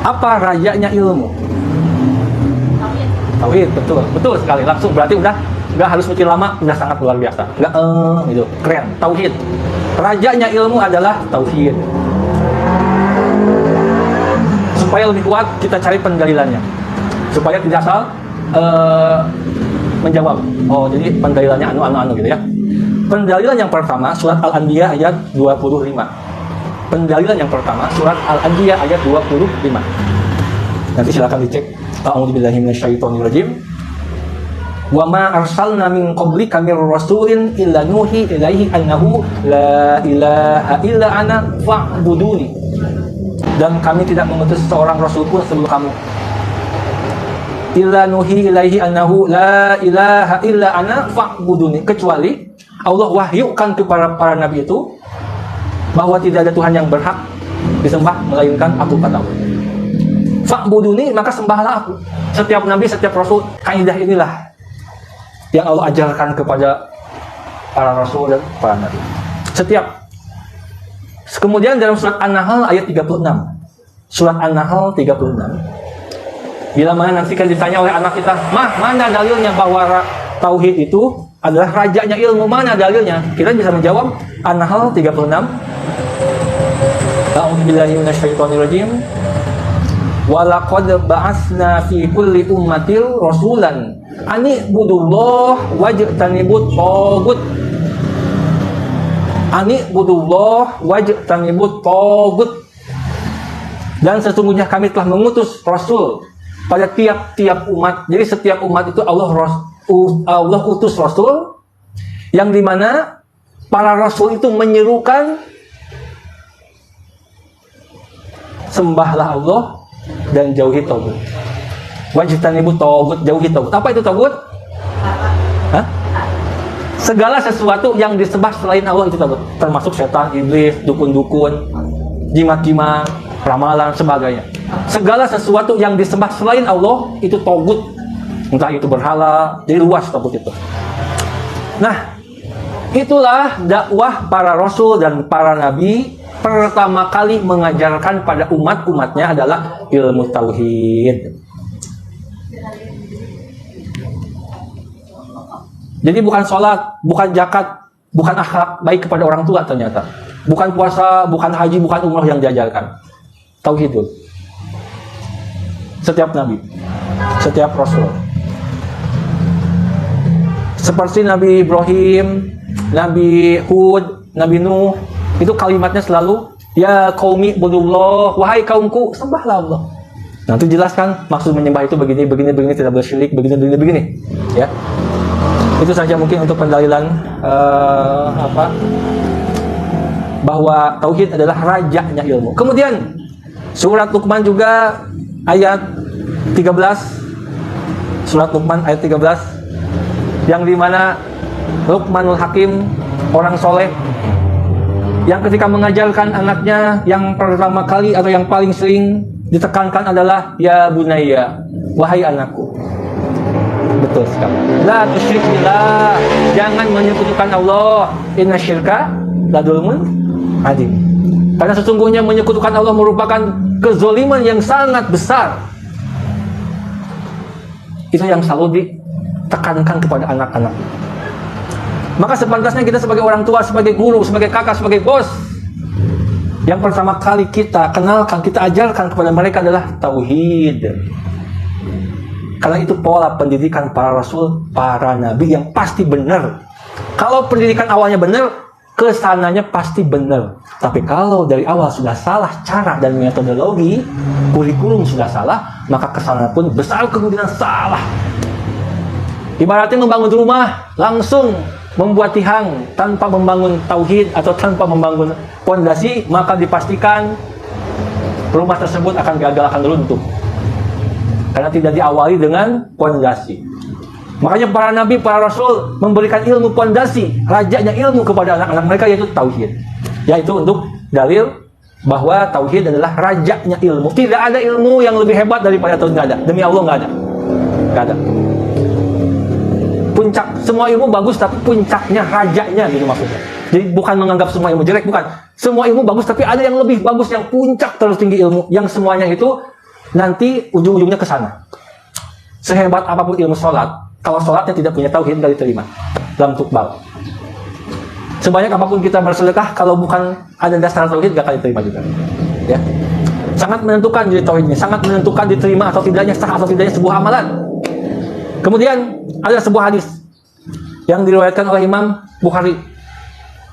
Apa rajanya ilmu? Tauhid, betul sekali. Langsung berarti udah nggak harus mikir lama, udah sangat luar biasa. Nggak gitu, keren. Tauhid. Rajanya ilmu adalah tauhid. Supaya lebih kuat, kita cari pendalilannya. Supaya tidak asal menjawab. Oh, jadi pendalilannya anu gitu ya. Pendalilan yang pertama, surat Al-Anbiya ayat 25. Pendalilan yang pertama, surat Al-Anbiya ayat 25. Nanti silakan dicek. A'udzubillahi minasyaitonirrajim. Wa ma arsalna min qablika mir rasulin illa nuhi ilaihi annahu la ilaha illa ana fa'buduni. Dan kami tidak mengutus seorang rasul pun sebelum kamu. Illa nuhi ilaihi annahu la ilaha illa ana fa'buduni, kecuali Allah wahyukan kepada para nabi itu bahwa tidak ada Tuhan yang berhak disembah melainkan aku, kata Allah. Fa'buduni, maka sembahlah aku. Setiap nabi, setiap rasul, kaidah inilah yang Allah ajarkan kepada para rasul dan para nabi. Setiap. Kemudian dalam surat An-Nahl ayat 36. Surat An-Nahl 36. Bila mana nanti kan ditanya oleh anak kita, "Mah, mana dalilnya bahwa tauhid itu adalah rajanya ilmu? Mana dalilnya?" Kita bisa menjawab An-Nahl 36. A'udzubillahi minasyaitonirrajim. Wa laqad ba'atsna fi kulli ummatin rasulan an i'budullah wajtanibut tagut. An i'budullah wajtanibut tagut. Dan sesungguhnya kami telah mengutus rasul pada tiap-tiap umat. Jadi setiap umat itu Allah utus rasul, yang dimana para rasul itu menyerukan sembahlah Allah dan jauhi tagut. Wajtanibut tagut, jauhi tagut. Apa itu tagut? Hah? Segala sesuatu yang disembah selain Allah itu tagut. Termasuk setan, iblis, dukun-dukun, jimat-jimat, ramalan, sebagainya. Segala sesuatu yang disembah selain Allah itu tagut. Entah itu berhala, jadi luas tagut itu. Nah, itulah dakwah para rasul dan para nabi. Pertama kali mengajarkan pada umat-umatnya adalah ilmu tauhid. Jadi bukan sholat, bukan zakat, bukan akhlak baik kepada orang tua ternyata. Bukan puasa, bukan haji, bukan umrah yang diajarkan. Tauhid dulu. Setiap nabi, setiap rasul. Seperti Nabi Ibrahim, Nabi Hud, Nabi Nuh, itu kalimatnya selalu ya qaumi budullah, wahai kaumku sembahlah Allah. Nanti jelaskan maksud menyembah itu begini tidak bersyirik, begini ya. Itu saja mungkin untuk pendalilan bahwa tauhid adalah rajanya ilmu. Kemudian surat Luqman juga ayat 13. Surat Luqman ayat 13 yang dimana Luqmanul Hakim, orang soleh, yang ketika mengajarkan anaknya yang pertama kali atau yang paling sering ditekankan adalah ya bunayya, wahai anakku. Betul sekali. La tusyrik billah, jangan menyekutukan Allah. Inna syirka la dzulmun adzim. Karena sesungguhnya menyekutukan Allah merupakan kezaliman yang sangat besar. Itu yang selalu ditekankan kepada anak-anak. Maka sepantasnya kita sebagai orang tua, sebagai guru, sebagai kakak, sebagai bos, yang pertama kali kita kenalkan, kita ajarkan kepada mereka adalah tauhid. Karena itu pola pendidikan para rasul, para nabi yang pasti benar. Kalau pendidikan awalnya benar, kesananya pasti benar. Tapi kalau dari awal sudah salah cara dan metodologi, kurikulum sudah salah, maka kesannya pun besar kemungkinan salah. Ibaratnya membangun rumah, langsung membuat tiang tanpa membangun tauhid atau tanpa membangun pondasi, maka dipastikan rumah tersebut akan gagal, akan runtuh. Karena tidak diawali dengan pondasi. Makanya para nabi, para rasul memberikan ilmu pondasi, rajanya ilmu kepada anak-anak mereka, yaitu tauhid. Yaitu untuk dalil bahwa tauhid adalah rajanya ilmu. Tidak ada ilmu yang lebih hebat daripada tauhid, nggak ada. Demi Allah nggak ada. Nggak ada. Puncak, semua ilmu bagus tapi puncaknya, rajanya gitu maksudnya. Jadi bukan menganggap semua ilmu jelek, bukan. Semua ilmu bagus tapi ada yang lebih bagus, yang puncak terus tinggi ilmu, yang semuanya itu nanti ujung-ujungnya ke sana. Sehebat apapun ilmu sholat, kalau sholatnya tidak punya tauhid, nggak diterima dalam tukbal. Sebanyak apapun kita bersedekah, kalau bukan ada dasar tauhid, nggak akan diterima juga. Ya, sangat menentukan jadi tauhid ini, sangat menentukan diterima atau tidaknya, sah atau tidaknya sebuah amalan. Kemudian ada sebuah hadis yang diriwayatkan oleh Imam Bukhari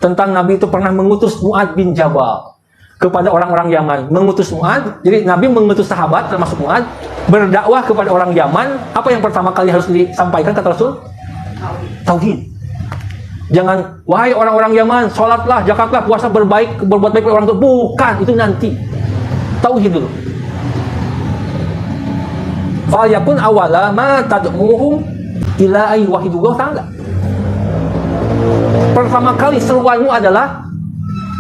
tentang Nabi itu pernah mengutus Mu'ad bin Jabal kepada orang-orang Yaman. Mengutus Mu'ad, jadi Nabi mengutus sahabat termasuk Mu'ad berdakwah kepada orang Yaman. Apa yang pertama kali harus disampaikan kata Rasul? Tauhid. Jangan, wahai orang-orang Yaman, sholatlah, zakatlah, puasa, berbuat baik kepada orang tua. Bukan, itu nanti. Tauhid dulu. Fa'yakun awala ma tad'uhum ila ay wahidullah ta'ala. Pertama kali seruanmu adalah,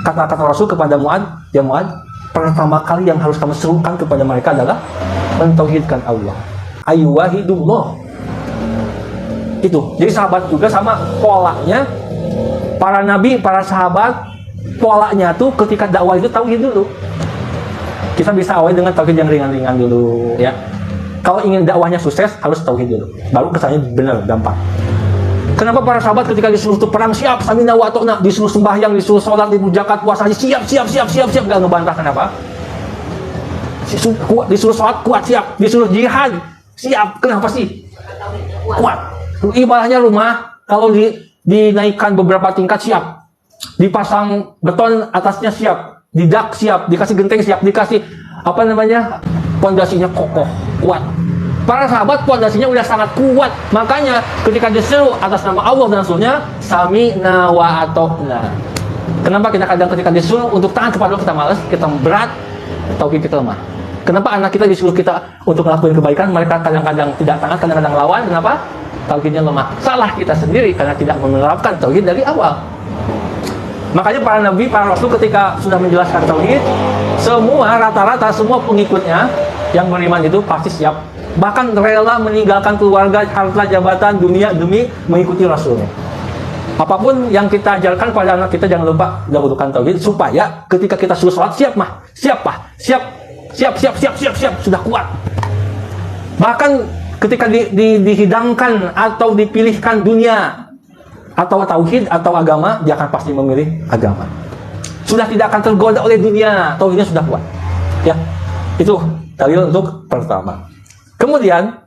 kata-kata Rasul kepada Mu'ad, ya Mu'ad, pertama kali yang harus kamu serukan kepada mereka adalah mentauhidkan Allah. Ayu wahidullah. Itu. Jadi sahabat juga sama polanya. Para nabi, para sahabat, polanya tuh ketika dakwah itu tauhid dulu. Kita bisa awali dengan tauhid yang ringan-ringan dulu, ya. Kalau ingin dakwahnya sukses, harus tauhid dulu. Baru kesannya benar, gampang. Kenapa para sahabat ketika disuruh perang siap, samina wa ta'na, disuruh sembahyang, disuruh sholat, disuruh zakat, puasa, siap, gak ngebantah. Kenapa? Disuruh sholat kuat, siap. Disuruh jihad, siap. Kenapa sih? Kuat. Ibadahnya rumah, kalau dinaikkan beberapa tingkat, siap. Dipasang beton atasnya, siap. Didak, siap. Dikasih genteng, siap. Dikasih pondasinya kokoh, kuat. Para sahabat pondasinya udah sangat kuat. Makanya ketika disuruh atas nama Allah dan Rasulnya, sami'na wa ata'na. Kenapa kita kadang ketika disuruh untuk taat kepada Allah kita malas, kita berat, tauhid kita lemah. Kenapa anak kita disuruh kita untuk melakukan kebaikan, mereka kadang-kadang tidak taat, kadang-kadang lawan? Kenapa? Tauhidnya lemah. Salah kita sendiri karena tidak menerapkan tauhid dari awal. Makanya para nabi, para rasul ketika sudah menjelaskan tauhid, semua rata-rata semua pengikutnya yang beriman itu pasti siap. Bahkan rela meninggalkan keluarga, harta, jabatan, dunia demi mengikuti Rasulnya. Apapun yang kita ajarkan pada anak kita, jangan lupa dahulukan tauhid supaya ketika kita suruh sholat siap sudah kuat. Bahkan ketika dihidangkan atau dipilihkan dunia atau tauhid atau agama, dia akan pasti memilih agama. Sudah tidak akan tergoda oleh dunia, tauhidnya sudah kuat. Ya, itu dalil untuk pertama. Kemudian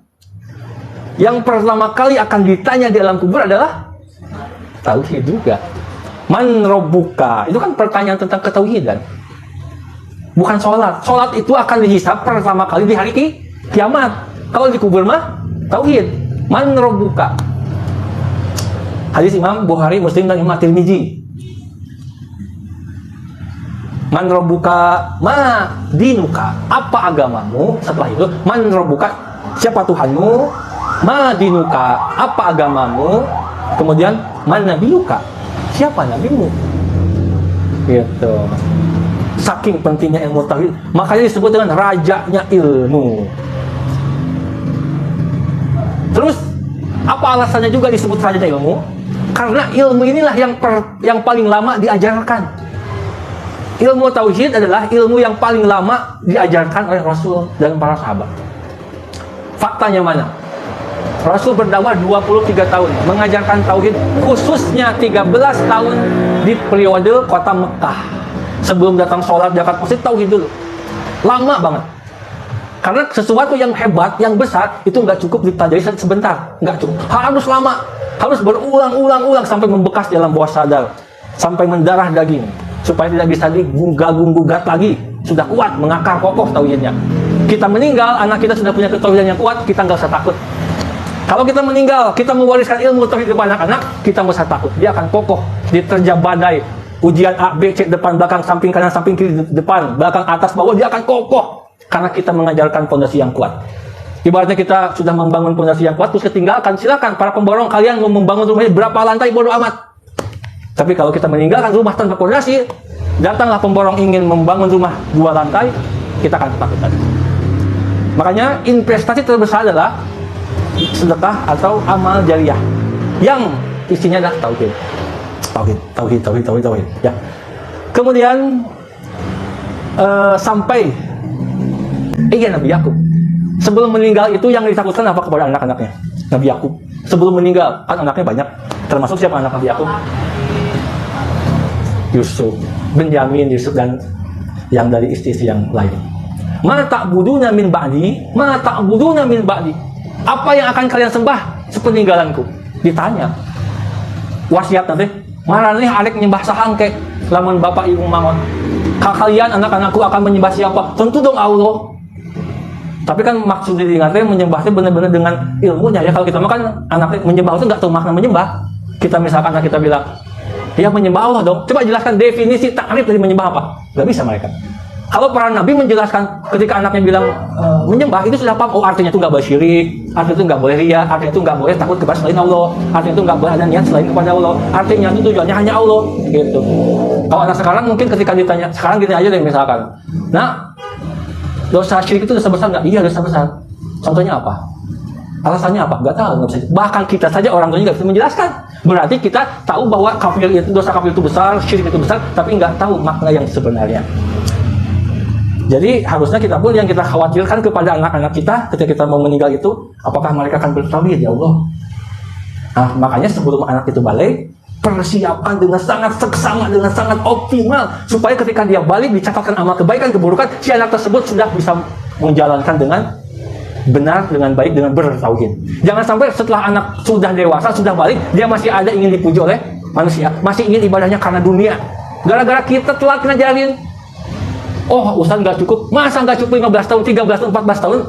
yang pertama kali akan ditanya di alam kubur adalah tauhid juga. Man rabbuka? Itu kan pertanyaan tentang ketauhidan. Bukan sholat. Sholat itu akan dihisab pertama kali di hari kiamat. Kalau di kubur mah tauhid. Man rabbuka? Hadis Imam Bukhari, Muslim dan Imam Tirmizi. Man rabbuka ma dinuka? Apa agamamu? Setelah itu, man rabbuka? Siapa Tuhanmu? Ma dinuka? Apa agamamu? Kemudian, man nabiyuka? Siapa nabimu? Gitu. Saking pentingnya ilmu tauhid, makanya disebut dengan rajanya ilmu. Terus, apa alasannya juga disebut rajanya ilmu? Karena ilmu inilah yang paling lama diajarkan. Ilmu tauhid adalah ilmu yang paling lama diajarkan oleh Rasul dan para sahabat. Faktanya mana? Rasul berdakwah 23 tahun, mengajarkan tauhid khususnya 13 tahun di periode kota Mekah. Sebelum datang sholat, zakat, puasa, tauhid dulu. Lama banget. Karena sesuatu yang hebat, yang besar, itu nggak cukup dipelajari sebentar. Nggak cukup. Harus lama. Harus berulang-ulang sampai membekas dalam bawah sadar. Sampai mendarah daging. Supaya tidak bisa digunggat lagi. Sudah kuat, mengakar kokoh tauhidnya. Kita meninggal, anak kita sudah punya ketauhidan yang kuat, kita nggak usah takut. Kalau kita meninggal, kita mewariskan ilmu tauhid kepada anak-anak, kita nggak usah takut. Dia akan kokoh, diterjang badai. Ujian A, B, C, depan, belakang, samping kanan, samping kiri, depan, belakang, atas, bawah, dia akan kokoh. Karena kita mengajarkan fondasi yang kuat. Ibaratnya kita sudah membangun fondasi yang kuat, terus ketinggalkan, silakan para pemborong, kalian mau membangun rumahnya berapa lantai, bodo amat. Tapi kalau kita meninggalkan rumah tanpa fondasi, datanglah pemborong ingin membangun rumah 2 lantai, kita akan ketakutan. Makanya investasi terbesar adalah sedekah atau amal jariah yang isinya adalah tauhid. Tauhid. Ya. Kemudian sampai Iya, Nabi Yakub. Sebelum meninggal itu yang ditakutkan apa kepada anak-anaknya? Nabi Yakub. Sebelum meninggal, kan anaknya banyak. Termasuk siapa anak Nabi Yakub? Yusuf, Benyamin, Yusuf, dan yang dari istri-istri yang lain. Ma ta'buduna min ba'di, ma ta'buduna min ba'di. Apa yang akan kalian sembah sepeninggalanku? Ditanya. Wasiat nanti, mana nih arek nyembah sahang ke lamun bapak ibu mangon. Kalian anak-anakku akan menyembah siapa? Tentu dong Allah. Tapi kan maksud diingatnya menyembahnya benar-benar dengan ilmunya ya. Kalau kita makan anaknya menyembah itu nggak tahu makna menyembah. Kita misalkan anak kita bilang, ya menyembah Allah dong. Coba jelaskan definisi takrif dari menyembah apa? Gak bisa mereka. Kalau para nabi menjelaskan ketika anaknya bilang menyembah itu sudah paham. Oh artinya itu nggak boleh syirik, artinya itu nggak boleh riya, artinya itu nggak boleh takut kepada selain Allah, artinya itu nggak boleh ada niat selain kepada Allah, artinya itu tujuannya hanya Allah. Gitu. Kalau anak sekarang mungkin ketika ditanya, sekarang gini aja deh misalkan, nah dosa syirik itu dosa besar nggak? Iya dosa besar. Contohnya apa? Alasannya apa? Nggak tahu, nggak bisa. Bahkan kita saja orang tuanya nggak bisa menjelaskan. Berarti kita tahu bahwa kafir itu, dosa kafir itu besar, syirik itu besar, tapi nggak tahu makna yang sebenarnya. Jadi harusnya kita pun yang kita khawatirkan kepada anak-anak kita ketika kita mau meninggal itu, apakah mereka akan bertauhid ya Allah? Nah, makanya sebelum anak itu balik, persiapan dengan sangat seksama, dengan sangat optimal, supaya ketika dia balik dicatatkan amal kebaikan, keburukan, si anak tersebut sudah bisa menjalankan dengan benar, dengan baik, dengan bertauhid. Jangan sampai setelah anak sudah dewasa, sudah balik, dia masih ada ingin dipuji oleh manusia, masih ingin ibadahnya karena dunia. Gara-gara kita telat ngajarin, oh Ustaz nggak cukup, masa nggak cukup 15 tahun, 13 tahun, 14 tahun?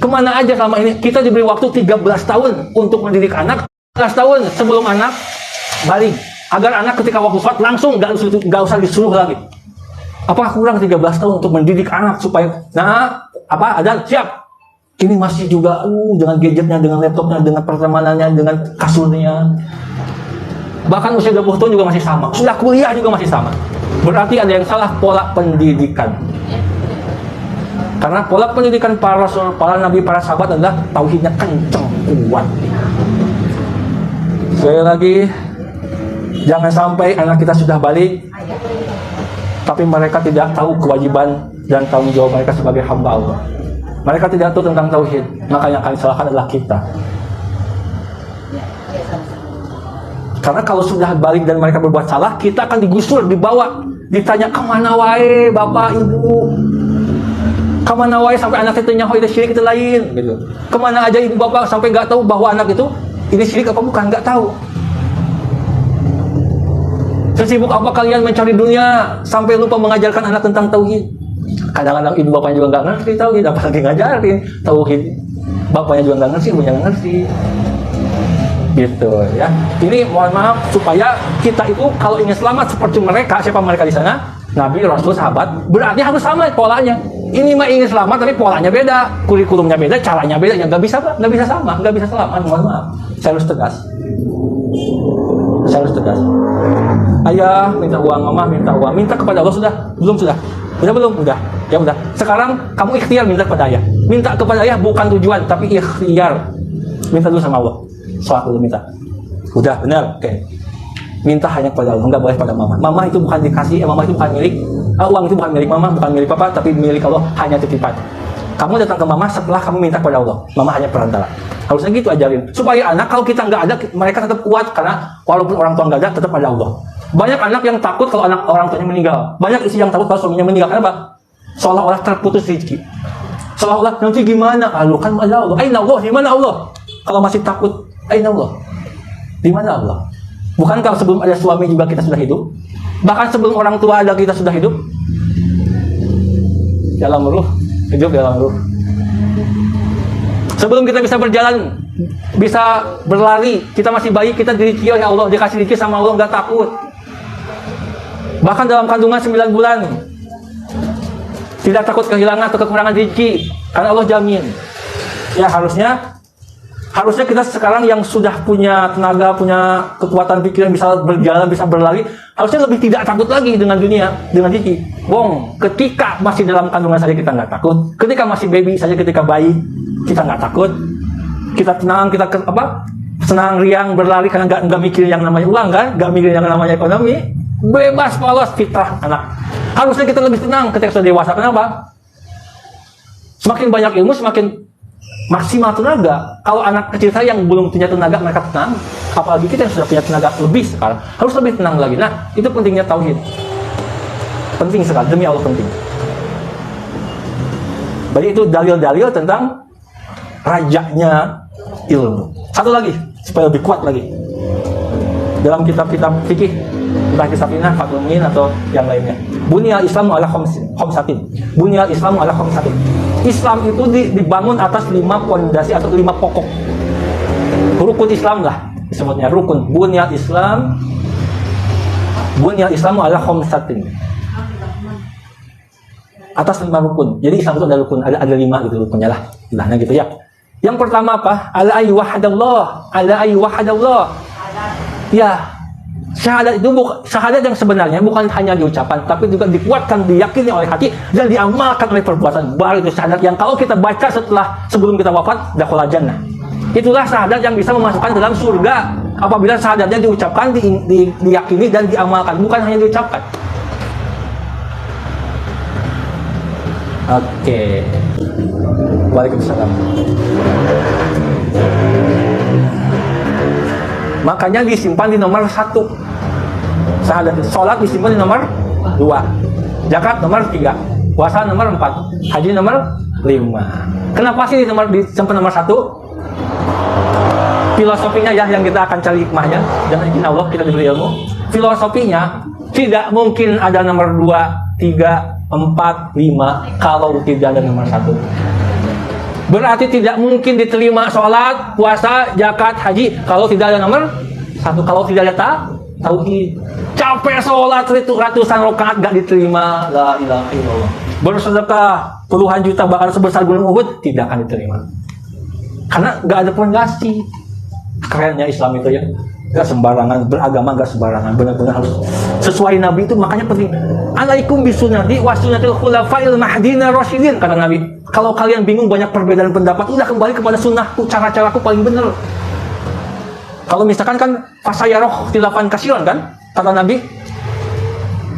Kemana aja selama ini? Kita diberi waktu 13 tahun untuk mendidik anak, 13 tahun sebelum anak balik, agar anak ketika waktu sholat langsung nggak usah disuruh lagi. Apakah kurang 13 tahun untuk mendidik anak supaya, nah apa ada siap? Ini masih juga dengan gadgetnya, dengan laptopnya, dengan pertemanannya, dengan kasurnya. Bahkan usia 20 tahun juga masih sama. Sudah kuliah juga masih sama. Berarti ada yang salah pola pendidikan. Karena pola pendidikan para rasul, para nabi, para sahabat adalah tauhidnya kenceng, kuat. Sekali lagi, jangan sampai anak kita sudah balik, tapi mereka tidak tahu kewajiban dan tanggung jawab mereka sebagai hamba Allah. Mereka tidak tahu tentang tauhid, maka yang akan disalahkan adalah kita. Karena kalau sudah balik dan mereka berbuat salah, kita akan digusur, dibawa, ditanya kemana wae bapak ibu, kemana wae sampai anak itu nyaho itu syirik itu lain, gitu. Kemana aja ibu bapak sampai nggak tahu bahwa anak itu ini syirik apa bukan, nggak tahu. Sesibuk apa kalian mencari dunia sampai lupa mengajarkan anak tentang tauhid? Kadang-kadang ibu bapaknya juga nggak ngerti tauhid, apalagi ngajarin tauhid. Bapaknya juga nggak ngerti, ibunya nggak ngerti. Gitu ya. Ini mohon maaf supaya kita itu kalau ingin selamat seperti mereka, siapa mereka di sana? Nabi, Rasul, sahabat, berarti harus sama polanya. Ini mah ingin selamat tapi polanya beda, kurikulumnya beda, caranya beda, ya nggak bisa sama, nggak bisa selamat. Mohon maaf, saya harus tegas. Ayah minta uang, mama minta uang, minta kepada Allah sudah? Belum sudah? Belum? Udah. Ya udah. Sekarang kamu ikhtiar minta kepada ayah. Minta kepada ayah bukan tujuan, tapi ikhtiar. Minta dulu sama Allah. Sholat dulu minta. Udah, benar. Oke. Minta hanya kepada Allah, enggak boleh pada mama. Mama itu bukan dikasih, mama itu bukan milik. Uang itu bukan milik mama, bukan milik papa, tapi milik Allah, hanya titipan. Kamu datang ke mama setelah kamu minta kepada Allah. Mama hanya perantara. Harusnya gitu ajarin. Supaya anak kalau kita nggak ada, mereka tetap kuat karena walaupun orang tua nggak ada, tetap ada Allah. Banyak anak yang takut kalau anak orang tuanya meninggal. Banyak istri yang takut kalau suaminya meninggal. Kenapa? Seolah-olah terputus rezeki. Seolah-olah nanti gimana? Lalu kan ada Allah. Aina Allah? Di mana Allah? Kalau masih takut, aina Allah? Di mana Allah? Bukankah sebelum ada suami juga kita sudah hidup? Bahkan sebelum orang tua ada kita sudah hidup? Dalam ruh, hidup dalam ruh. Sebelum kita bisa berjalan, bisa berlari, kita masih bayi, kita diriki oleh Allah, dikasih rezeki sama Allah, nggak takut. Bahkan dalam kandungan 9 bulan, tidak takut kehilangan atau kekurangan rezeki, karena Allah jamin. Ya harusnya kita sekarang yang sudah punya tenaga, punya kekuatan pikiran, bisa berjalan, bisa berlari, harusnya lebih tidak takut lagi dengan dunia, dengan rezeki. Ketika masih dalam kandungan saja kita nggak takut, ketika masih baby saja, ketika bayi kita nggak takut, kita tenang, kita senang riang berlari karena nggak mikir yang namanya uang kan, nggak mikir yang namanya ekonomi, bebas polos fitrah anak. Harusnya kita lebih tenang ketika sudah dewasa. Kenapa? Semakin banyak ilmu, semakin maksimal tenaga. Kalau anak kecil saya yang belum punya tenaga, mereka tenang. Apalagi kita yang sudah punya tenaga lebih sekarang, harus lebih tenang lagi. Nah, itu pentingnya tauhid. Penting sekali, demi Allah penting. Jadi itu dalil-dalil tentang rajanya ilmu. Satu lagi, supaya lebih kuat lagi. Dalam kitab-kitab fikih, entah kisah Fathul Muin atau yang lainnya. Bunyal Islamu ala khamsatin. Bunyal Islamu ala khamsatin. Islam itu dibangun atas 5 pondasi atau 5 pokok. Rukun Islam lah disebutnya, rukun. Bunyal Islamu ala khamsatin. Atas 5 rukun. Jadi Islam itu ada rukun, ada 5 gitu rukunnya lah. Nah gitu ya. Yang pertama apa? Ala ayyuhadallah. Ya, syahadat itu syahadat yang sebenarnya bukan hanya diucapkan, tapi juga dikuatkan, diyakini oleh hati dan diamalkan oleh perbuatan. Baru itu syahadat yang kalau kita baca sebelum kita wafat, dakhala jannah. Itulah syahadat yang bisa memasukkan dalam surga apabila syahadatnya diucapkan, diyakini dan diamalkan, bukan hanya diucapkan. Oke. Waalaikumsalam. Makanya disimpan di nomor 1. Syahadat. Sholat disimpan di nomor 2. Zakat nomor 3. Puasa nomor 4. Haji nomor 5. Kenapa sih disimpan nomor 1? Filosofinya ya yang kita akan cari hikmahnya. Dan izin Allah kita diberi ilmu. Filosofinya tidak mungkin ada nomor 2, 3, 4, 5 kalau tidak ada nomor 1. Berarti tidak mungkin diterima sholat, puasa, zakat, haji kalau tidak ada nomor 1. Kalau tidak ada tauhid. Capek sholat itu ratusan rakaat gak diterima. La ilaha illallah. Bersedekah puluhan juta bahkan sebesar gunung Uhud tidak akan diterima. Karena gak ada pondasi. Kerennya Islam itu ya. Gak sembarangan, beragama gak sembarangan, benar-benar harus sesuai Nabi itu. Makanya penting. Alaikum bisunnati wa sunnatil khulafail mahdina rasyidin, kata Nabi. Kalau kalian bingung banyak perbedaan pendapat, udah kembali kepada sunnahku, cara-caraku paling benar. Kalau misalkan kan fasayaroh tilafan kasiran kan, kata Nabi,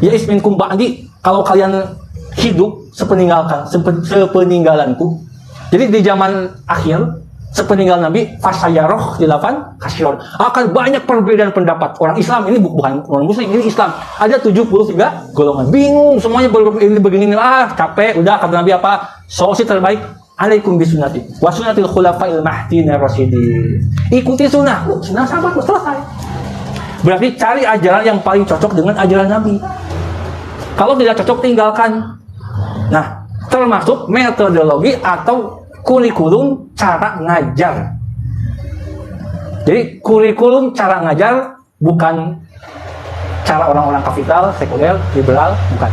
ya isminkum ba'di, kalau kalian hidup sepeninggalanku. Jadi di zaman akhir sepeninggal Nabi, fasayaroh tilafan kasiran, akan banyak perbedaan pendapat. Orang Islam ini bukan orang Muslim, ini Islam. Ada 73 golongan. Bingung semuanya begini, capek. Udah kata Nabi apa? Solusi terbaik, alaikum bisunnati wa sunnatil khulafail mahdina rasyidin. Ikuti sunnah sahabat, selesai. Berarti cari ajaran yang paling cocok dengan ajaran Nabi. Kalau tidak cocok tinggalkan. Nah, termasuk metodologi atau kurikulum cara ngajar. Jadi kurikulum cara ngajar bukan cara orang-orang kapital, sekuler, liberal, bukan.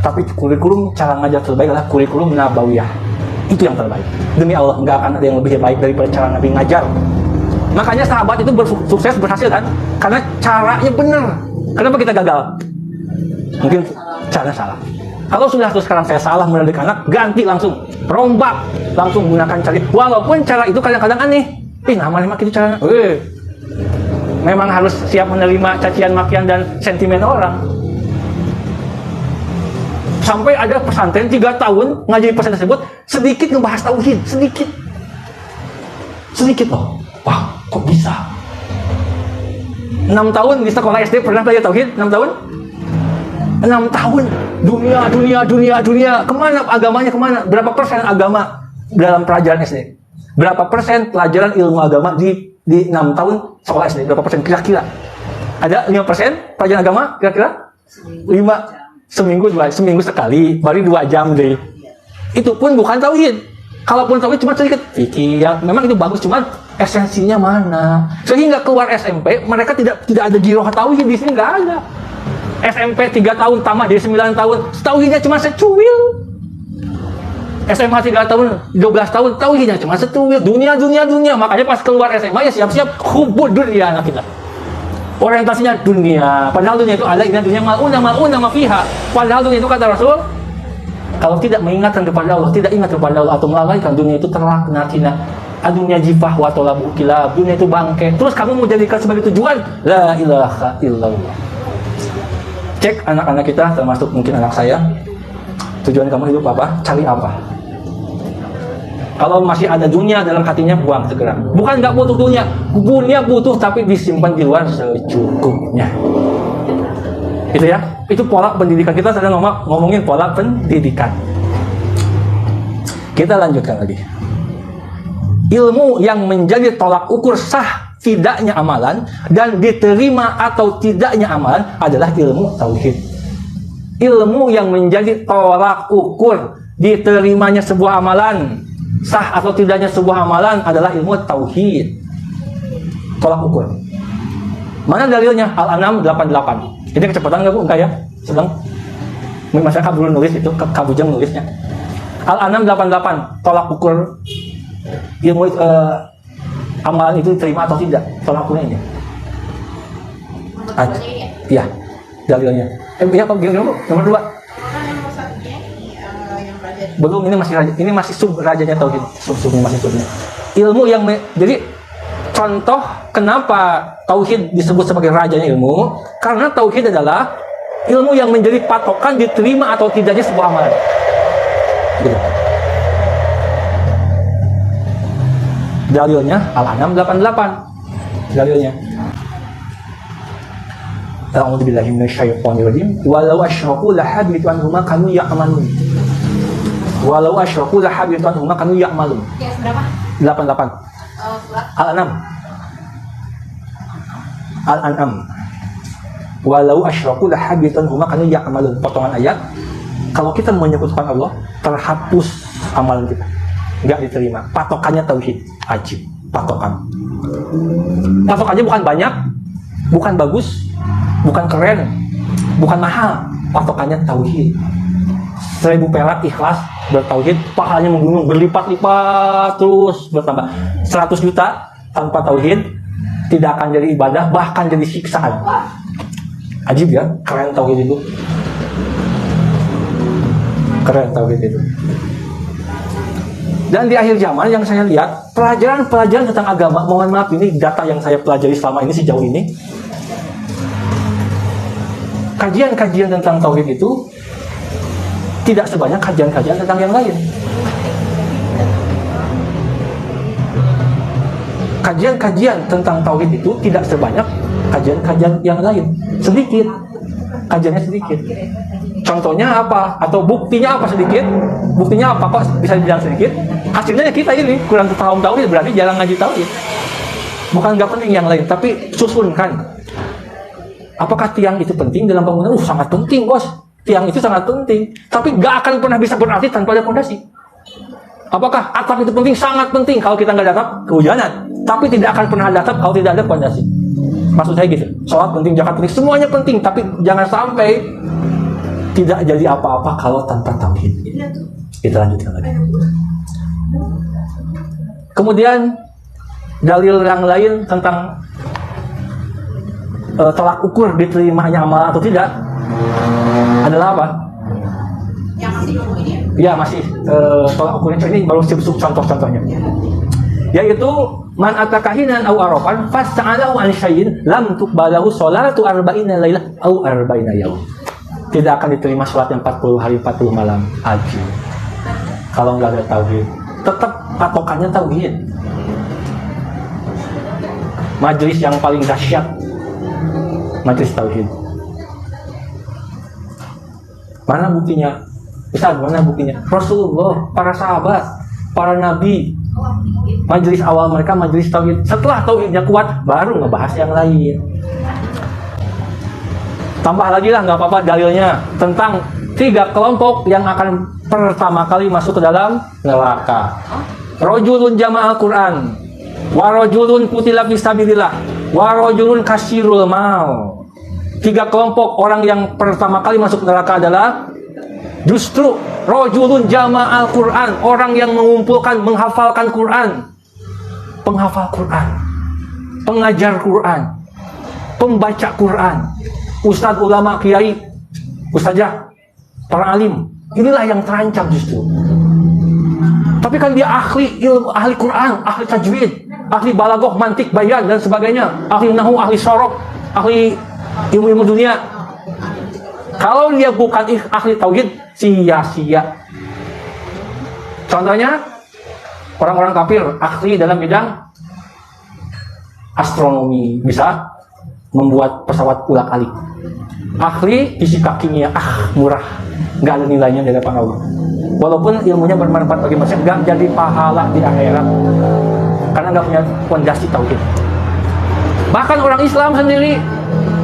Tapi kurikulum cara ngajar terbaik adalah kurikulum nabawiyah. Itu yang terbaik. Demi Allah, nggak akan ada yang lebih baik daripada cara Nabi ngajar. Makanya sahabat itu sukses, berhasil kan? Karena caranya benar. Kenapa kita gagal? Mungkin caranya salah. Kalau sudah terus sekarang saya salah mendidik anak, ganti langsung, rombak, langsung gunakan cara. Walaupun cara itu kadang-kadang aneh. Nama itu cara. Memang harus siap menerima cacian, makian dan sentimen orang. Sampai ada pesantren 3 tahun ngaji pesantren tersebut sedikit ngebahas tauhid, sedikit loh. Wah, kok bisa? 6 tahun di sekolah SD pernah belajar tauhid? 6 tahun? 6 tahun dunia. Kemana agamanya, kemana? Berapa persen agama dalam pelajaran SD? Berapa persen pelajaran ilmu agama di 6 tahun sekolah SD? Berapa persen kira-kira? Ada 5% pelajaran agama kira-kira? 5 seminggu sekali, baru 2 jam deh. Itu pun bukan tauhid. Kalaupun tauhid cuma sedikit fikih, ya memang itu bagus, cuman esensinya mana? Sehingga keluar SMP mereka tidak ada jiroh tauhid di sini, nggak ada. SMP 3 tahun tamat jadi 9 tahun, tauhidnya cuma secuil. SMA 3 tahun 12 tahun, tauhidnya cuma secuil. Dunia. Makanya pas keluar SMA ya siap-siap hubud dunia anak kita. Orientasinya dunia. Padahal dunia itu ada dunia mal'una ma fiha. Padahal dunia itu kata Rasul, kalau tidak mengingatkan kepada Allah, tidak ingat kepada Allah atau melalaikan dunia itu terlaknat hina. Dunia jifah wa talabu kilab. Dunia itu bangke. Terus kamu mau jadikan sebagai tujuan? La ilaha illallah. Cek anak-anak kita, termasuk mungkin anak saya. Tujuan kamu hidup apa? Cari apa? Kalau masih ada dunia dalam hatinya, buang segera. Bukan nggak butuh dunia, dunia butuh tapi disimpan di luar secukupnya. Itu ya, itu pola pendidikan. Kita sedang ngomongin pola pendidikan. Kita lanjutkan lagi. Ilmu yang menjadi tolak ukur sah tidaknya amalan dan diterima atau tidaknya amalan adalah ilmu tauhid. Ilmu yang menjadi tolak ukur diterimanya sebuah amalan, sah atau tidaknya sebuah amalan adalah ilmu tauhid. Tolak ukur. Mana dalilnya? Al-An'am 88. Ini kecepatan nggak Bu? Enggak ya? Sedang. Masa Kak belum nulis itu, Kak Bujang nulisnya. Al-An'am 88. Tolak ukur ilmu amalan itu diterima atau tidak. Tolak ukurnya ini. Iya, dalilnya. Ya, Pak, nomor 2. Belum, ini masih sub rajanya tauhid. Subnya masih subnya. Ilmu yang jadi contoh kenapa tauhid disebut sebagai rajanya ilmu, karena tauhid adalah ilmu yang menjadi patokan diterima atau tidaknya sebuah amalan. Gitu. Dalilnya Al-An'am 88. Dalilnya A'udzubillahi minasyaitonirrajim. Walau asyraku lahabitu anhum ma kanu ya'malun. Walau asyraku lahabitu anhum ma kanu ya'malun. Ya, berapa? 88. Al-An'am. Al-An'am. Walau asyraku lahabitu anhum ma kanu ya'malun. Potongan ayat. Kalau kita menyebutkan Allah, terhapus amalan kita. Enggak diterima. Patokannya tauhid. Ajib. Patokan. Patokannya bukan banyak, bukan bagus, bukan keren, bukan mahal. Patokannya tauhid. 1000 perak ikhlas bertauhid, pahalanya menggunung, berlipat-lipat terus bertambah. 100 juta tanpa tauhid tidak akan jadi ibadah, bahkan jadi siksaan. Ajib ya, keren tauhid itu. Keren tauhid itu. Dan di akhir zaman yang saya lihat, pelajaran-pelajaran tentang agama, mohon maaf ini data yang saya pelajari selama ini sejauh ini, kajian-kajian tentang tauhid itu tidak sebanyak kajian-kajian tentang yang lain. Kajian-kajian tentang tauhid itu tidak sebanyak kajian-kajian yang lain. Sedikit. Kajiannya sedikit. Contohnya apa? Atau buktinya apa sedikit? Buktinya apa kok bisa dibilang sedikit? Hasilnya kita ini kurang paham tauhid, berarti jarang ngaji tauhid. Bukan nggak penting yang lain, tapi susunkan. Apakah tiang itu penting dalam bangunan? Sangat penting, bos. Tiang itu sangat penting. Tapi nggak akan pernah bisa berarti tanpa ada fondasi. Apakah atap itu penting? Sangat penting. Kalau kita nggak ada atap, kehujanan. Tapi tidak akan pernah ada atap kalau tidak ada fondasi. Maksud saya gitu. Sholat penting, zakat penting, semuanya penting. Tapi jangan sampai tidak jadi apa-apa kalau tanpa tauhid. Kita lanjutkan lagi. Kemudian dalil yang lain tentang tolak ukur diterimanya amal atau tidak adalah apa? Yang masih ini ya? Ya masih tolak ukurnya ini baru contoh-contohnya. Yaitu man atakahinan aw arafan fas'alahu an syai'in lam tuqbalahu sholatu arba'ina lailah aw arba'ina yaum. Tidak akan diterima sholatnya 40 hari 40 malam haji. Kalau nggak ada tauhid, tetap patokannya tauhid. Majelis yang paling dahsyat, majelis tauhid. Mana buktinya? Ustaz, mana buktinya? Rasulullah, para sahabat, para nabi, majelis awal mereka majelis tauhid. Setelah tauhidnya kuat, baru ngebahas yang lain. Tambah lagi lah, nggak apa-apa dalilnya tentang 3 kelompok yang akan pertama kali masuk ke dalam neraka. Rajulun jama'al Quran, wa rajulun qutila fisabilillah, wa rajulun kasirul mal. 3 kelompok orang yang pertama kali masuk neraka adalah justru rajulun jama'al Quran, orang yang mengumpulkan, menghafalkan Quran, penghafal Quran, pengajar Quran, pembaca Quran. Ustadz, ulama, kiai, ustazah, para alim, inilah yang terancam justru. Tapi kan dia ahli ilmu, ahli Quran, ahli tajwid, ahli balaghah, mantik, bayan dan sebagainya, ahli nahwu, ahli sorok, ahli ilmu-ilmu dunia. Kalau dia bukan ahli tauhid, sia-sia. Contohnya Orang-orang kafir ahli dalam bidang astronomi, bisa membuat pesawat ulang-alik. Ahli fisika kimia, murah, nggak ada nilainya dari hadapan Allah. Walaupun ilmunya bermanfaat bagi manusia, nggak jadi pahala di akhirat karena nggak punya fondasi tauhid. Bahkan orang Islam sendiri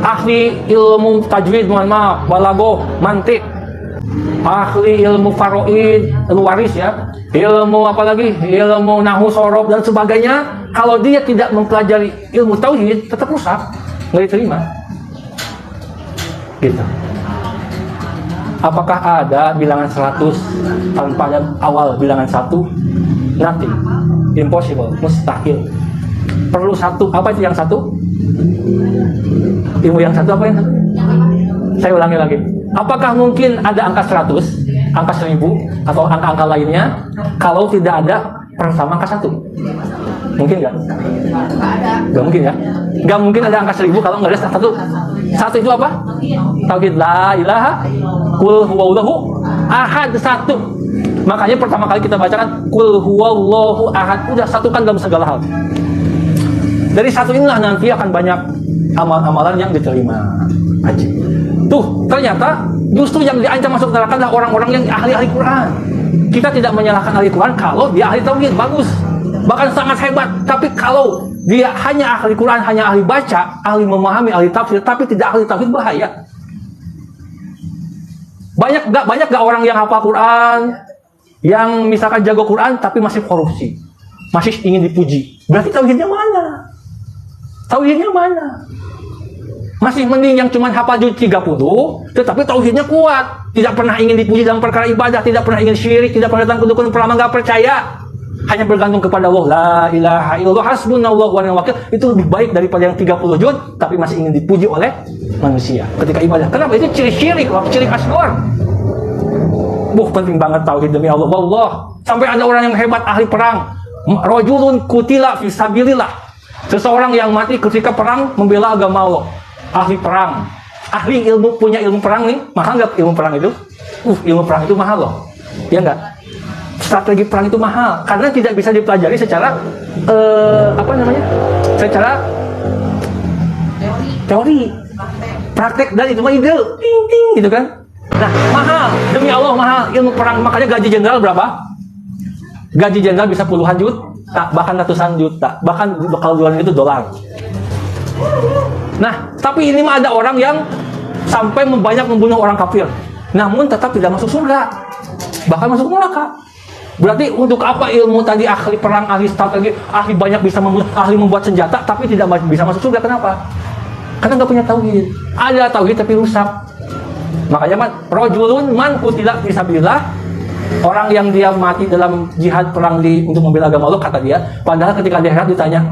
ahli ilmu tajwid, balaghah, mantik, ahli ilmu faraid, ilmu waris ya, ilmu apalagi, ilmu nahwu, sorof dan sebagainya. Kalau dia tidak mempelajari ilmu tauhid, tetap rusak, nggak diterima. Gitu. Apakah ada bilangan 100 tanpa ada awal bilangan 1? Nothing. Impossible, mustahil. Perlu satu. Apa itu yang satu? Ilmu yang satu apa yang satu? Saya ulangi lagi. Apakah mungkin ada angka 100, angka 1000, atau angka-angka lainnya kalau tidak ada persama angka 1? Mungkin nggak? Nggak mungkin ya? Nggak mungkin ada angka 1000 kalau nggak ada satu. Satu itu apa? Tauhid la ilaha qul huwallahu ahad, satu. Makanya pertama kali kita bacakan qul huwallahu ahad, udah satukan dalam segala hal. Dari satu inilah nanti akan banyak amal-amalan yang diterima. Aja. Tuh, ternyata justru yang diancam masuk neraka adalah orang-orang yang ahli-ahli Quran. Kita tidak menyalahkan ahli Quran kalau dia ahli tauhid, bagus. Bahkan sangat hebat. Tapi kalau dia hanya ahli Quran, hanya ahli baca, ahli memahami, ahli tafsir, tapi tidak ahli tauhid, bahaya. Banyak gak orang yang hafal Quran, yang misalkan jago Quran, tapi masih korupsi, masih ingin dipuji. Berarti tauhidnya mana? Tauhidnya mana? Masih mending yang cuma hafal juz 30, tetapi tauhidnya kuat, tidak pernah ingin dipuji dalam perkara ibadah, tidak pernah ingin syirik, tidak pernah datang ke dukun peramal, nggak percaya, hanya bergantung kepada Allah. La ilaha illallah hasbunallahu wa ni'mal wakil. Itu lebih baik daripada yang 30 juz tapi masih ingin dipuji oleh manusia ketika ibadah. Kenapa? Itu ciri syirik, ciri asghar. Penting banget tauhid, demi Allah. Wallah, sampai ada orang yang hebat ahli perang. Rajulun qutila fi sabilillah. Seseorang yang mati ketika perang membela agama Allah. Ahli perang, ahli ilmu, punya ilmu perang nih. Mahal nggak ilmu perang itu? Ilmu perang itu mahal loh, ya nggak? Strategi perang itu mahal karena tidak bisa dipelajari secara secara teori, praktek, dan itu mah ide, ting gitu kan? Nah, mahal, demi Allah mahal ilmu perang. Makanya gaji jenderal berapa? Gaji jenderal bisa puluhan juta, bahkan ratusan juta, bahkan kalau dolar itu dolar. Nah, tapi ini mah ada orang yang sampai banyak membunuh orang kafir, namun tetap tidak masuk surga, bahkan masuk neraka. Berarti untuk apa ilmu tadi, ahli perang, ahli strategi, ahli banyak bisa membunuh, ahli membuat senjata, tapi tidak bisa masuk surga? Kenapa? Karena nggak punya tauhid. Ada tauhid tapi rusak. Makanya man, rajulun man qutila fi sabilillah, orang yang dia mati dalam jihad perang untuk membela agama Allah, kata dia. Padahal ketika di akhirat ditanya,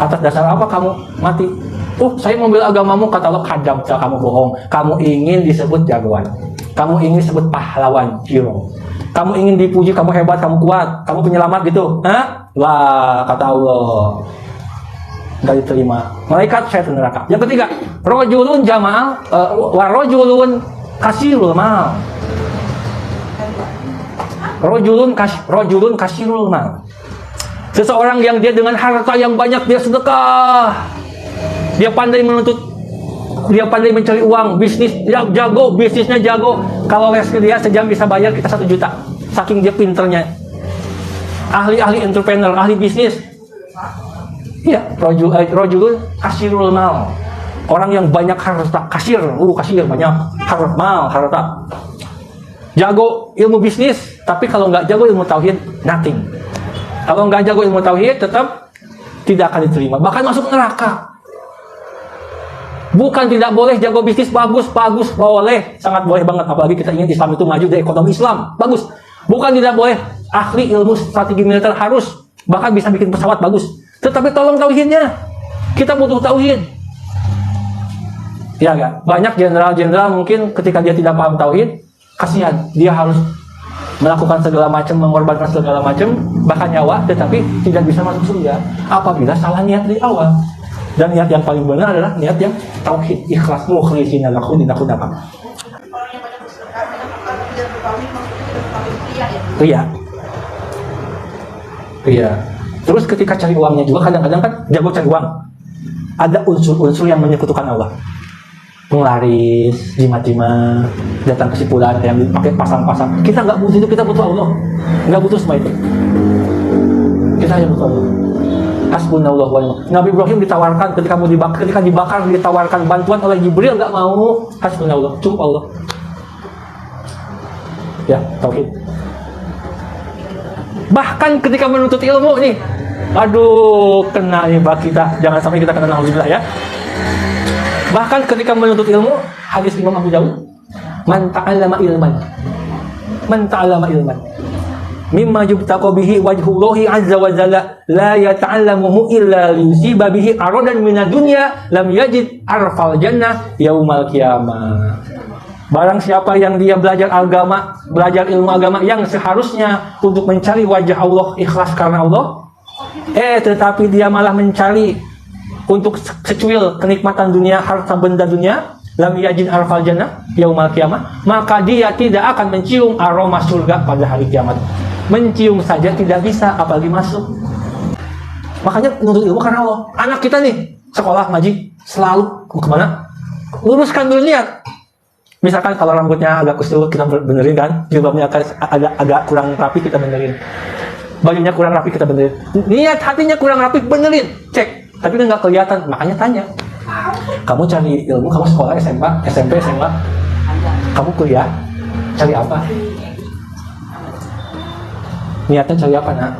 atas dasar apa kamu mati? Saya membela agamamu, kata Allah. Kadam, kamu bohong. Kamu ingin disebut jagoan, kamu ingin disebut pahlawan, hero, kamu ingin dipuji, kamu hebat, kamu kuat, kamu penyelamat gitu. Lah, kata Allah, nggak diterima. Malaikat saya neraka. Yang ketiga, rajulun jamal wa rajulun kasirul mal. Rajulun kasirul mal. Seseorang yang dia dengan harta yang banyak, dia sedekah, dia pandai menuntut, dia pandai mencari uang, bisnis dia jago, bisnisnya jago. Kalau dia sejam bisa bayar kita 1 juta, saking dia pinternya. Ahli entrepreneur, ahli bisnis. Iya, rajulun kasirul mal. Orang yang banyak harta, kasir banyak harta. Jago ilmu bisnis, tapi kalau nggak jago ilmu tauhid, nothing. Kalau nggak jago ilmu tauhid, tetap tidak akan diterima, bahkan masuk neraka. Bukan tidak boleh jago bisnis, bagus, boleh, sangat boleh banget. Apalagi kita ingin Islam itu maju dari ekonomi Islam, bagus. Bukan tidak boleh ahli ilmu strategi militer, harus, bahkan bisa bikin pesawat, bagus. Tetapi tolong tauhidnya, kita butuh tauhid. Ya kan? Banyak jenderal-jenderal mungkin ketika dia tidak paham tauhid, kasihan, dia harus melakukan segala macam, mengorbankan segala macam, bahkan nyawa, tetapi tidak bisa masuk surga apabila salah niat dari awal. Dan niat yang paling benar adalah niat yang tauhid, ikhlas, mukhlishina lahu dinahu dapat. Iya. Iya. Terus ketika cari uangnya juga kadang-kadang kan jago cari uang. Ada unsur-unsur yang menyekutukan Allah. Penglaris, jimat-jimat, datang kesimpulan yang dipakai pasang-pasang. Kita nggak butuh itu, kita butuh Allah. Nggak butuh semua itu. Kita hanya butuh Allah. Hasbunallahu wa ni'mal wakil. Nabi Ibrahim ditawarkan ketika dibakar ditawarkan bantuan oleh Jibril, nggak mau. Hasbunallah, cukup Allah. Ya, tauhid. Bahkan ketika menuntut ilmu nih, aduh, kena nih bak kita. Jangan sampai kita kena nauzubillah ya. Bahkan ketika menuntut ilmu, hadis Imam Abu Dawud, man ta'allama ilman mimma yubtaqa bihi wajhullahi azza wa jalla la yata'allamuhu illa liyusiba bihi aradan minad dunya lam yajid arfal jannah yaumal qiyamah. Barang siapa yang dia belajar ilmu agama yang seharusnya untuk mencari wajah Allah, ikhlas karena Allah, tetapi dia malah mencari untuk secuil kenikmatan dunia, harta benda dunia, lam yajid arfal jannah yaumal qiyamah, maka dia tidak akan mencium aroma surga pada hari kiamat. Mencium saja tidak bisa, apalagi masuk. Makanya menuntut ilmu karena Allah. Anak kita nih sekolah ngaji selalu kemana? Luruskan dulu niat. Misalkan kalau rambutnya agak kusut, kita benerin kan. Jilbabnya agak kurang rapi, kita benerin. Bajunya kurang rapi, kita benerin. Niat hatinya kurang rapi, benerin. Cek. Tapi kan nggak kelihatan. Makanya tanya. Kamu cari ilmu, kamu sekolah SMP, SMA. Kamu kuliah, cari apa? Niatnya cari apa, nak?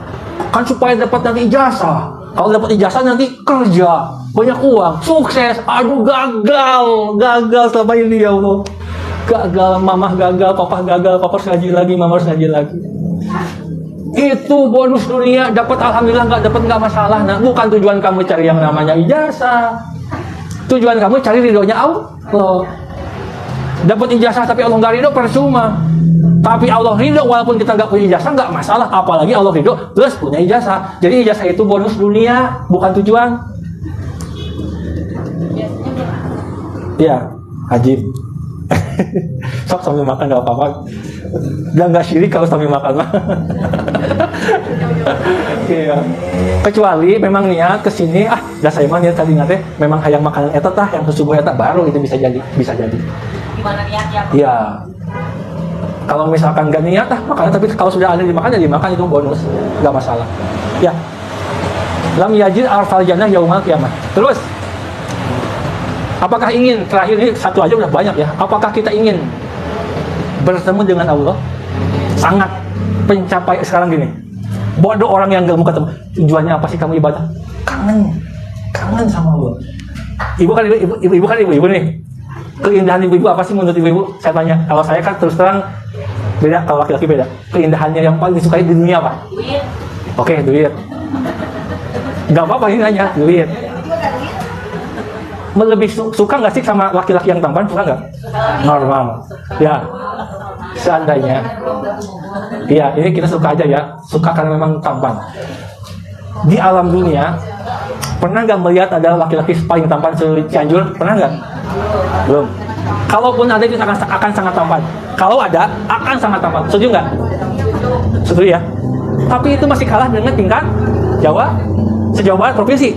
Kan supaya dapat nanti ijazah. Kalau dapat ijazah nanti kerja, banyak uang, sukses. Aduh, gagal sama ini ya Allah. Gagal, mamah gagal, papa gagal, papa harus ngaji lagi, mama harus ngaji lagi. Itu bonus dunia, dapat alhamdulillah, nggak masalah. Nah, bukan tujuan kamu cari yang namanya ijazah. Tujuan kamu cari ridhonya Allah. Dapat ijazah tapi Allah nggak ridho, percuma. Tapi Allah ridho walaupun kita nggak punya ijazah, nggak masalah. Apalagi Allah ridho terus punya ijazah. Jadi ijazah itu bonus dunia, bukan tujuan. Ya, ajib. Sok sambil makan nggak apa-apa. Udah nggak syirik kalau sambil makan mah. Iya. Kecuali memang niat kesini, dah saya mah niat tadi ngateh, memang hayang makanan eta tah yang subuh eta baru itu bisa jadi. Gimana niatnya? Iya. Kalau misalkan nggak niat makanan, tapi kalau sudah ada dimakan ya dimakan, itu bonus, nggak masalah. Ya. Lam yajid arfal jannah yaumal qiyamah. Terus. Apakah ingin, terakhir ini satu aja udah banyak ya. Apakah kita ingin bertemu dengan Allah? Sangat pencapai sekarang gini. Bodoh orang yang gak mau ketemu. Tujuannya apa sih kamu ibadah? Kangen sama Allah. Ibu kan ibu nih. Keindahan ibu apa sih menurut ibu? Saya tanya. Kalau saya kan terus terang beda, kalau laki-laki beda. Keindahannya yang paling disukai di dunia apa? Duit. Oke, duit. Gak apa-apa ini nanya, duit. Lebih suka nggak sih sama laki-laki yang tampan? Suka nggak? Normal. Ya, seandainya. Iya, ini kita suka aja ya. Suka karena memang tampan. Di alam dunia, pernah nggak melihat ada laki-laki paling tampan Cianjur? Pernah nggak? Belum. Kalaupun ada itu akan sangat tampan. Kalau ada, akan sangat tampan. Setuju nggak? Setuju ya. Tapi itu masih kalah dengan tingkat Jawa, se-Jawa Barat provinsi.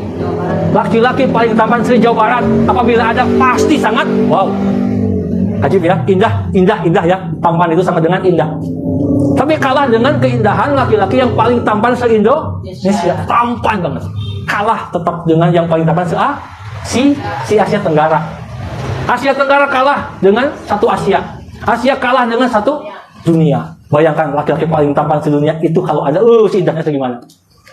Laki-laki paling tampan se-Jawa Barat apabila ada pasti sangat wow. Ajib ya, indah ya. Tampan itu sama dengan indah. Tapi kalah dengan keindahan laki-laki yang paling tampan se-Indonesia. Tampan banget. Kalah tetap dengan yang paling tampan si Asia Tenggara. Asia Tenggara kalah dengan satu Asia. Asia kalah dengan satu dunia. Bayangkan laki-laki paling tampan sedunia itu kalau ada, seindahnya segimana.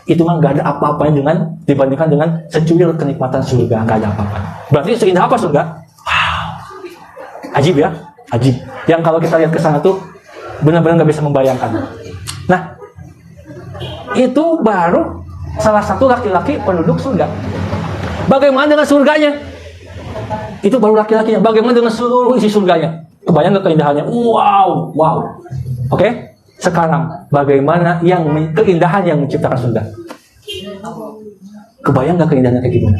Itu mah gak ada apa-apanya dibandingkan dengan secuil kenikmatan surga. Gak ada apa-apa. Berarti seindah apa surga? Wow. Ajib ya. Ajib. Yang kalau kita lihat ke sana tuh benar-benar gak bisa membayangkan. Nah, itu baru salah satu laki-laki penduduk surga. Bagaimana dengan surganya? Itu baru laki-lakinya. Bagaimana dengan seluruh isi surganya? Kebayang gak keindahannya? Wow. Oke? Sekarang, bagaimana keindahan yang menciptakan surga? Kebayang gak keindahannya kayak gimana?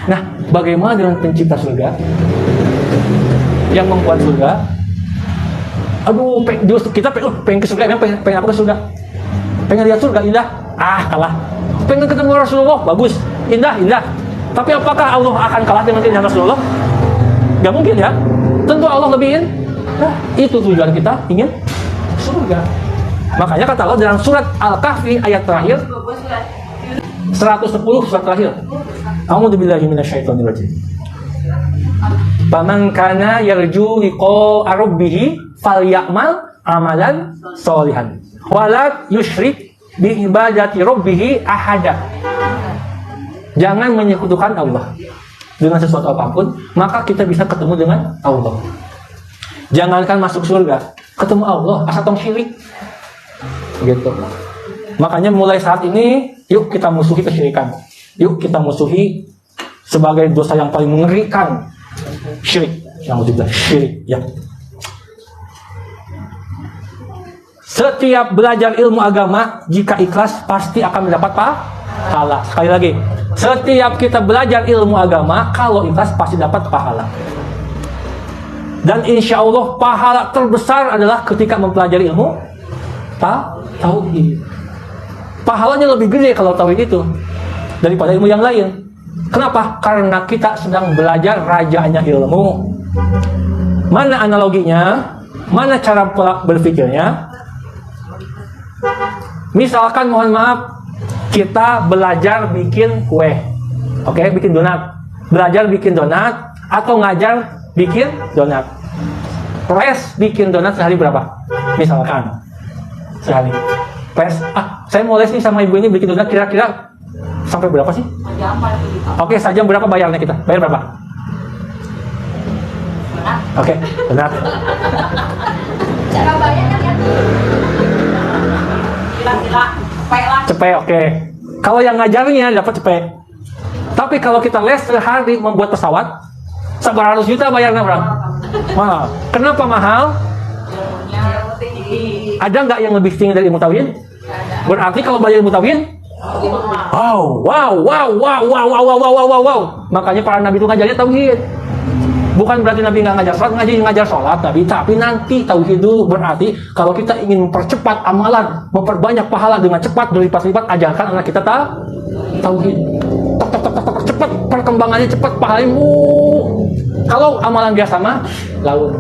Nah, bagaimana dengan pencipta surga? Yang membuat surga? Aduh, kita pengen ke surga, pengen apa ke surga? Pengen lihat surga indah? Kalah. Pengen ketemu Rasulullah, bagus, indah. Tapi apakah Allah akan kalah dengan keindahan Rasulullah? Gak mungkin ya. Tentu Allah lebihin. Nah, itu tujuan kita, ingin surga. Makanya kata Allah dalam surat Al-Kahfi ayat terakhir 110 surat terakhir. A'udzubillahi minasyaitonirrajim. Faman kana yarju liqa'a rabbih falyamal amalan sholihan wala yusyrik bi ibadati rabbih ahada. Jangan menyekutukan Allah dengan sesuatu apapun, maka kita bisa ketemu dengan Allah. Jangankan masuk surga, ketemu Allah asal tong syirik. Gitu. Makanya mulai saat ini, yuk kita musuhi kesyirikan. Yuk kita musuhi sebagai dosa yang paling mengerikan, syirik. Yang udah syirik, ya. Setiap belajar ilmu agama, jika ikhlas pasti akan mendapat pahala. Sekali lagi, setiap kita belajar ilmu agama, kalau ikhlas pasti dapat pahala. Dan insya Allah pahala terbesar adalah ketika mempelajari ilmu tauhid. Pahalanya lebih gede kalau tauhid itu daripada ilmu yang lain. Kenapa? Karena kita sedang belajar rajanya ilmu. Mana analoginya? Mana cara berpikirnya? Misalkan mohon maaf, kita belajar bikin kue. Oke, bikin donat. Belajar bikin donat atau ngajar bikin donat. Les bikin donat sehari berapa? Misalkan sehari. Saya mau les nih sama ibu ini bikin donat, kira-kira sampai berapa sih? Oke, sajam berapa bayarnya kita? Bayar berapa? Oke, donat. Cara bayarnya kan? Kira-kira Cepet, oke. Kalau yang ngajarnya dapat cepet. Tapi kalau kita les sehari membuat pesawat, 100 juta bayarnya berapa? Mahal. Kenapa mahal? Ada nggak yang lebih tinggi dari ilmu tauhid? Berarti kalau bayar ilmu tauhid, wow. Makanya para nabi itu ngajarnya tauhid. Bukan berarti nabi nggak ngajar sholat, ngajar sholat nabi, tapi nanti tauhid dulu. Berarti kalau kita ingin mempercepat amalan, memperbanyak pahala dengan cepat berlipat-lipat, ajarkan anak kita tauhid. Cepat perkembangannya, cepat pahalanya. Kalau amalan biasa mah lalu